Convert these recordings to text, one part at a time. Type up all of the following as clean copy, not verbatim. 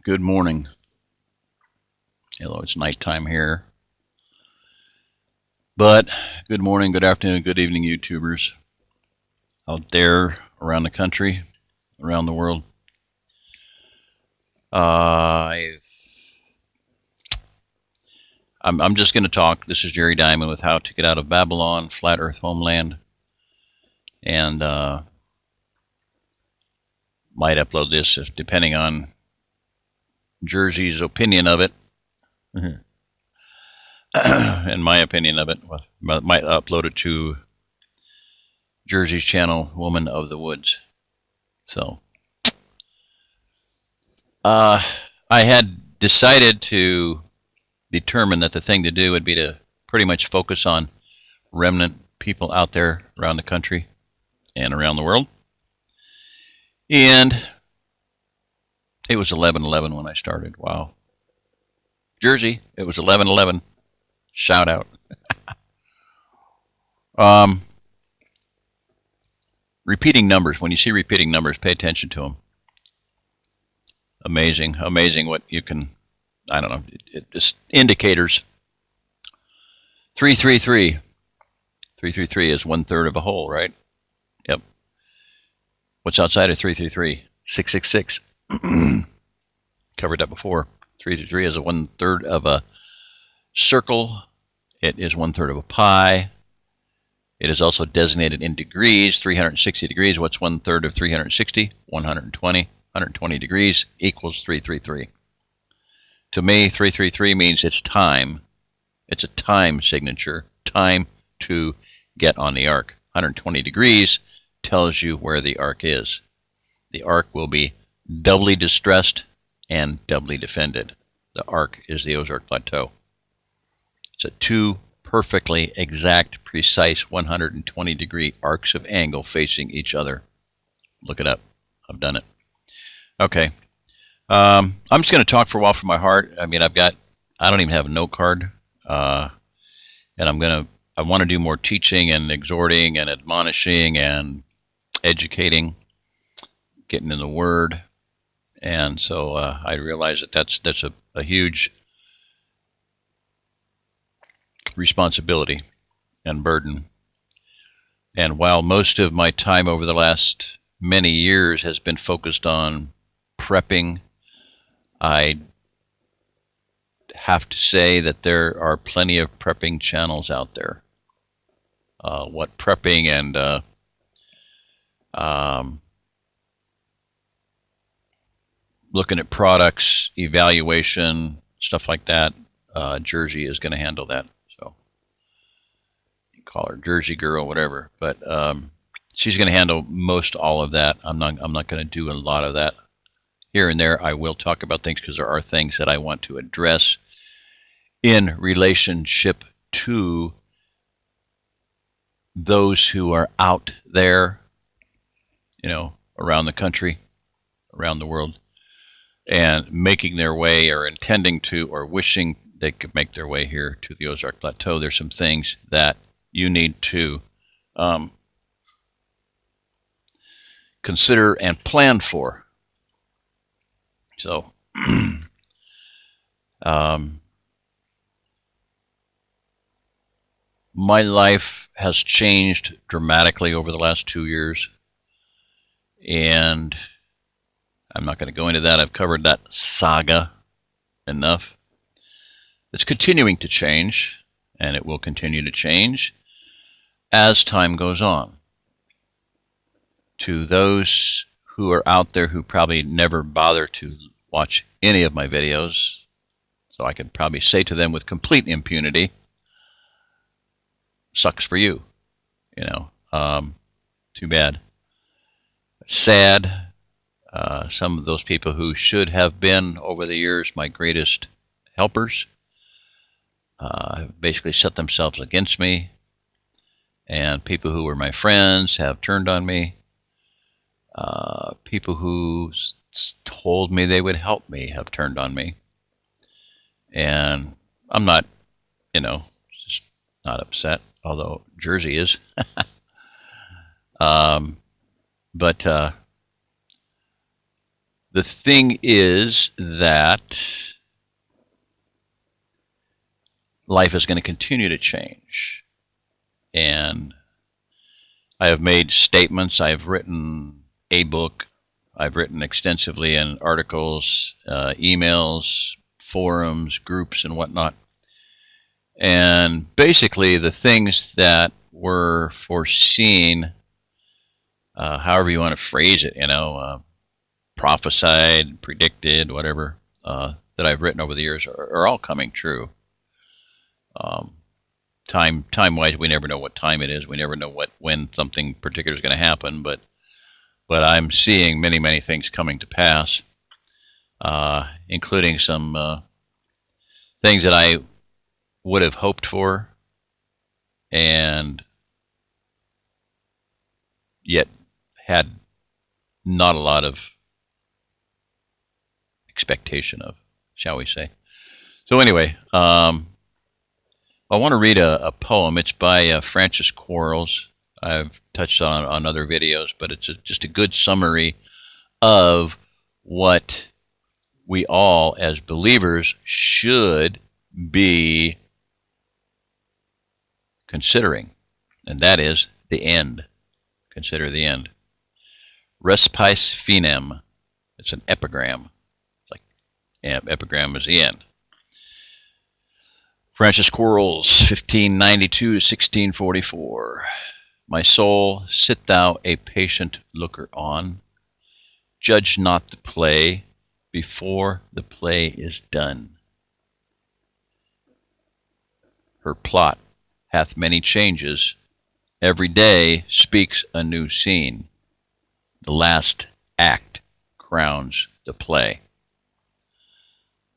Good morning. Hello, it's nighttime here. But good morning, good afternoon, good evening, YouTubers out there around the country, around the world. I'm just going to talk. This is Jerry Diamond with How to Get Out of Babylon, Flat Earth Homeland. And might upload this depending on Jersey's opinion of it. And my opinion of it. Might upload it to Jersey's channel, Woman of the Woods. So, I had decided to determine that the thing to do would be to pretty much focus on remnant people out there around the country and around the world. And it was 11/11 when I started. Wow. Jersey, it was 11/11. Shout out. Repeating numbers. When you see repeating numbers, pay attention to them. Amazing what you can, I don't know, it's indicators. 333. 333 is 1/3 of a whole, right? Yep. What's outside of 333? 666. Covered that before. 333 is 1/3 of a circle. It is 1/3 of a pi. It is also designated in degrees. 360 degrees. What's 1/3 of 360? 120. 120 degrees equals 333. To me, 333 means it's time. It's a time signature. Time to get on the ark. 120 degrees tells you where the ark is. The ark will be doubly distressed and doubly defended. The ark is the Ozark Plateau. It's a two perfectly exact, precise 120-degree arcs of angle facing each other. Look it up. I've done it. Okay. I'm just going to talk for a while from my heart. I mean, I don't even have a note card. And I want to do more teaching and exhorting and admonishing and educating, getting in the Word. And so I realize that that's a huge responsibility and burden. And while most of my time over the last many years has been focused on prepping, I have to say that there are plenty of prepping channels out there. What prepping and looking at products, evaluation, stuff like that, Jersey is going to handle that. So you call her Jersey girl, whatever. But she's going to handle most all of that. I'm not going to do a lot of that. Here and there, I will talk about things because there are things that I want to address in relationship to those who are out there, around the country, around the world, and making their way or intending to or wishing they could make their way here to the Ozark Plateau. There's some things that you need to consider and plan for. So, my life has changed dramatically over the last 2 years, and I'm not going to go into that. I've covered that saga enough. It's continuing to change, and it will continue to change as time goes on. To those who are out there who probably never bother to watch any of my videos, so I could probably say to them with complete impunity, sucks for you. Too bad. Sad. Some of those people who should have been, over the years, my greatest helpers have basically set themselves against me, and people who were my friends have turned on me. People who told me they would help me have turned on me. And I'm not, just not upset, although Jersey is. But The thing is that life is going to continue to change. And I have made statements. I've written a book. I've written extensively in articles, emails, forums, groups, and whatnot. And basically, the things that were foreseen, however you want to phrase it, prophesied, predicted, whatever, that I've written over the years are all coming true. Time-wise, we never know what time it is. We never know when something particular is going to happen. But I'm seeing many, many things coming to pass, including some things that I would have hoped for, and yet had not a lot of expectation of, shall we say. So anyway, I want to read a poem. It's by Francis Quarles. I've touched on other videos, but it's just a good summary of what we all as believers should be considering, and that is the end. Consider the end. Respice finem. It's an epigram. It's like epigram is the end. Francis Quarles, 1592 to 1644. My soul, sit thou a patient looker on. Judge not the play before the play is done. Her plot hath many changes. Every day speaks a new scene. The last act crowns the play.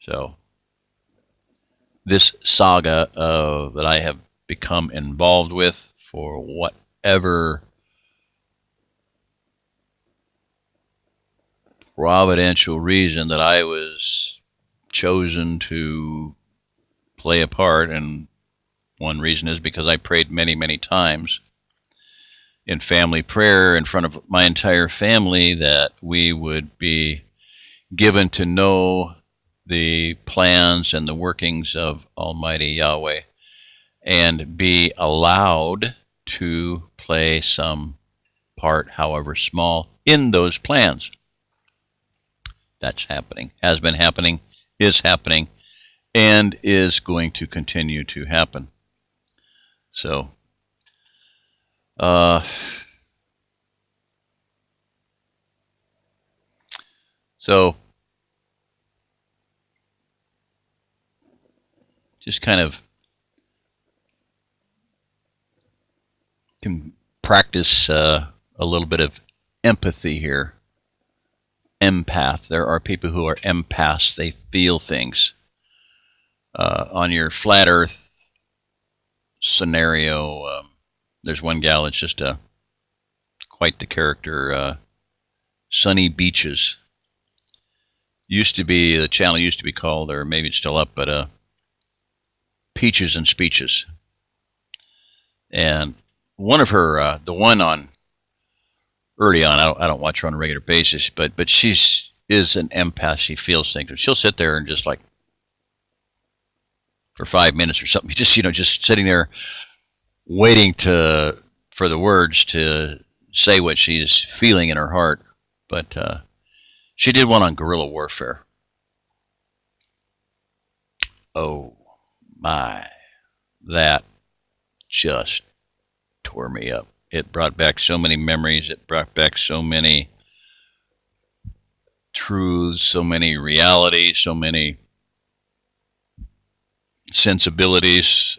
So, this saga that I have become involved with for whatever providential reason that I was chosen to play a part, and one reason is because I prayed many, many times in family prayer in front of my entire family that we would be given to know the plans and the workings of Almighty Yahweh and be allowed to play some part, however small, in those plans. That's happening, has been happening, is happening, and is going to continue to happen. So, just kind of can practice a little bit of empathy here. Empath. There are people who are empaths. They feel things. On your flat Earth scenario, there's one gal that's just quite the character. Sunny Beaches. The channel used to be called, or maybe it's still up, but Peaches and Speeches. And one of her, the one on early on, I don't watch her on a regular basis, but she is an empath. She feels things. And she'll sit there and just like for 5 minutes or something, just sitting there waiting for the words to say what she's feeling in her heart. But she did one on guerrilla warfare. Oh my, that just tore me up. It brought back so many memories. It brought back so many truths, so many realities, so many sensibilities.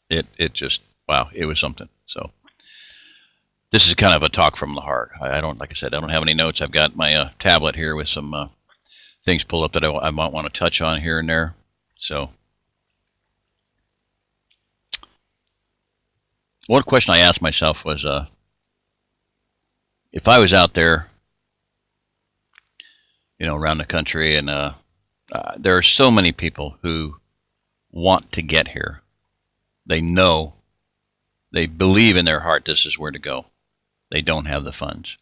It just, wow, it was something. So this is kind of a talk from the heart. Like I said, I don't have any notes. I've got my tablet here with some things pulled up that I might want to touch on here and there. So one question I asked myself was, if I was out there, around the country, and there are so many people who want to get here. They know, they believe in their heart this is where to go. They don't have the funds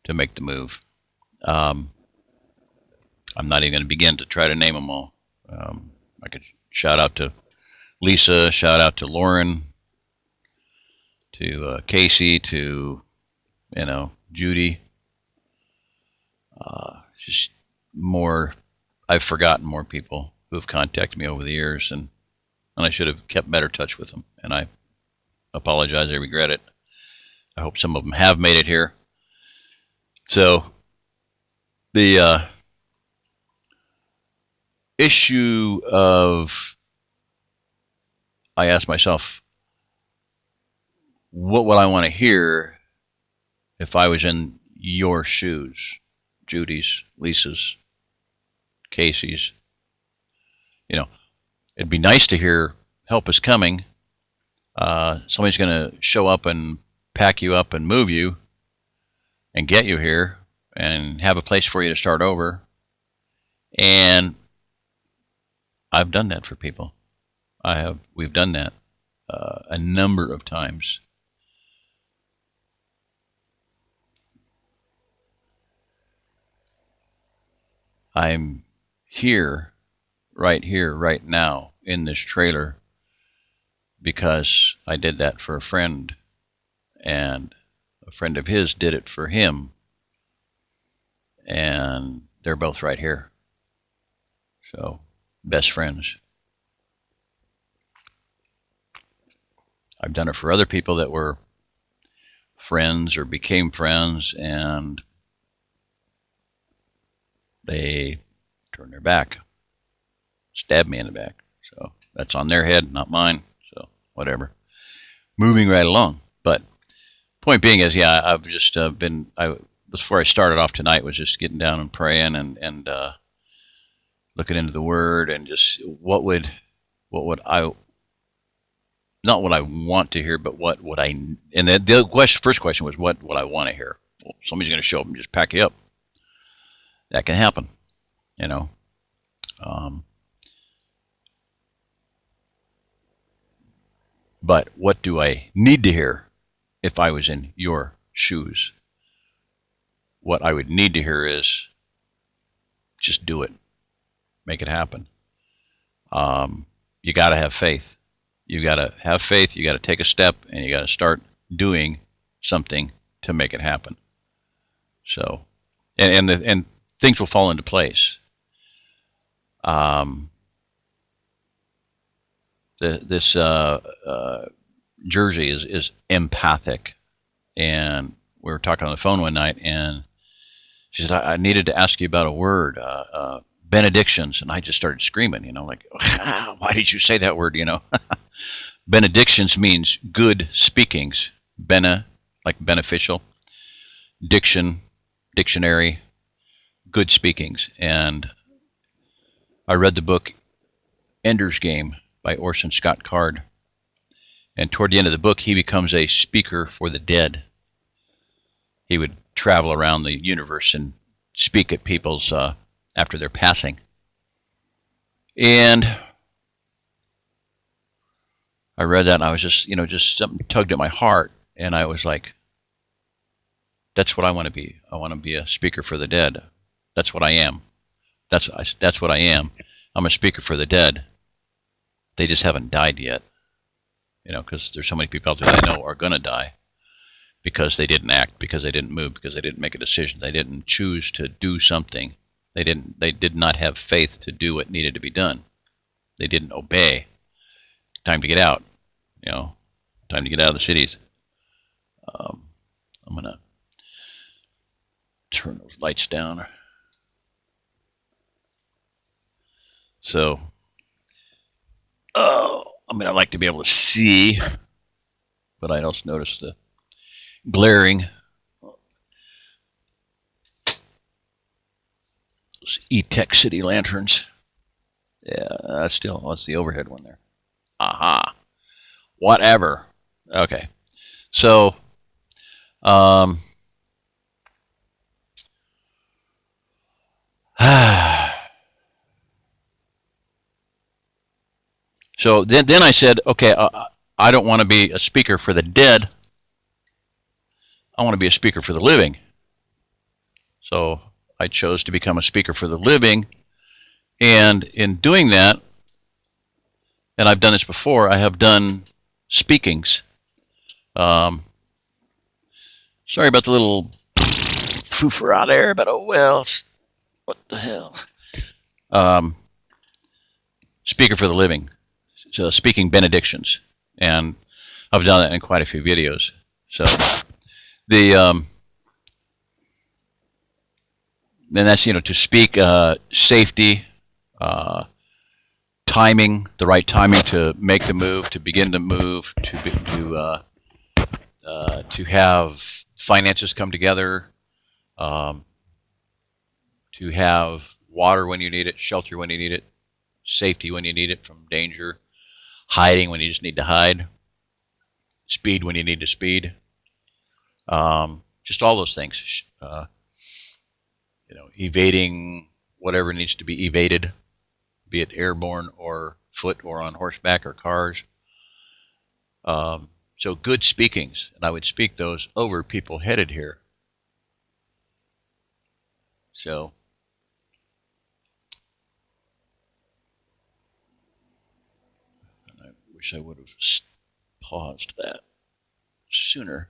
to make the move. I'm not even going to begin to try to name them all. I could shout out to Lisa, shout out to Lauren, to Casey, to Judy. Just more. I've forgotten more people who have contacted me over the years, and I should have kept better touch with them. And I apologize. I regret it. I hope some of them have made it here. So the issue of, I asked myself, what would I want to hear if I was in your shoes? Judy's, Lisa's, Casey's. It'd be nice to hear help is coming. Somebody's going to show up and pack you up and move you and get you here and have a place for you to start over. And I've done that for people. We've done that a number of times. I'm here, right now, in this trailer because I did that for a friend, and a friend of his did it for him, and they're both right here. So, best friends. I've done it for other people that were friends or became friends, and they turned their back, stabbed me in the back. So that's on their head, not mine. So whatever. Moving right along. But point being is, yeah, I've just before I started off tonight, was just getting down and praying and looking into the Word, and just what would I, not what I want to hear, but what would I, and the first question was, what would I want to hear? Well, somebody's going to show up and just pack you up. That can happen, but what do I need to hear if I was in your shoes? What I would need to hear is, just do it. Make it happen. You got to have faith. You got to have faith. You got to take a step, and you got to start doing something to make it happen. So, and things will fall into place. This Jersey is empathic, and we were talking on the phone one night, and she said, I needed to ask you about a word, benedictions, and I just started screaming, like, why did you say that word, Benedictions means good speakings. Like beneficial. Dictionary, good speakings. And I read the book Ender's Game by Orson Scott Card. And toward the end of the book, he becomes a speaker for the dead. He would travel around the universe and speak at people's after their passing. And I read that, and I was just something tugged at my heart, and I was like, that's what I want to be. I want to be a speaker for the dead. That's what I am. That's what I am. I'm a speaker for the dead. They just haven't died yet, because there's so many people out there that I know are going to die because they didn't act, because they didn't move, because they didn't make a decision. They didn't choose to do something. They did not have faith to do what needed to be done. They didn't obey. Time to get out, time to get out of the cities. I'm going to turn those lights down. So, I like to be able to see, but I also notice the glaring. Those E-Tech City lanterns. Yeah, that's the overhead one there. Aha. Whatever. Okay. So, so then I said, okay, I don't want to be a speaker for the dead. I want to be a speaker for the living. So I chose to become a speaker for the living. And in doing that, and I've done this before, I have done speakings. Sorry about the little foo-fra there, but oh well. What the hell? Speaker for the living. So speaking benedictions. And I've done that in quite a few videos. So the and that's, to speak safety, timing, the right timing to make the move, to begin the move, to have finances come together, to have water when you need it, shelter when you need it, safety when you need it from danger, hiding when you just need to hide, speed when you need to speed, just all those things. Evading whatever needs to be evaded, be it airborne or foot or on horseback or cars. So good speakings, and I would speak those over people headed here. So I wish I would have paused that sooner.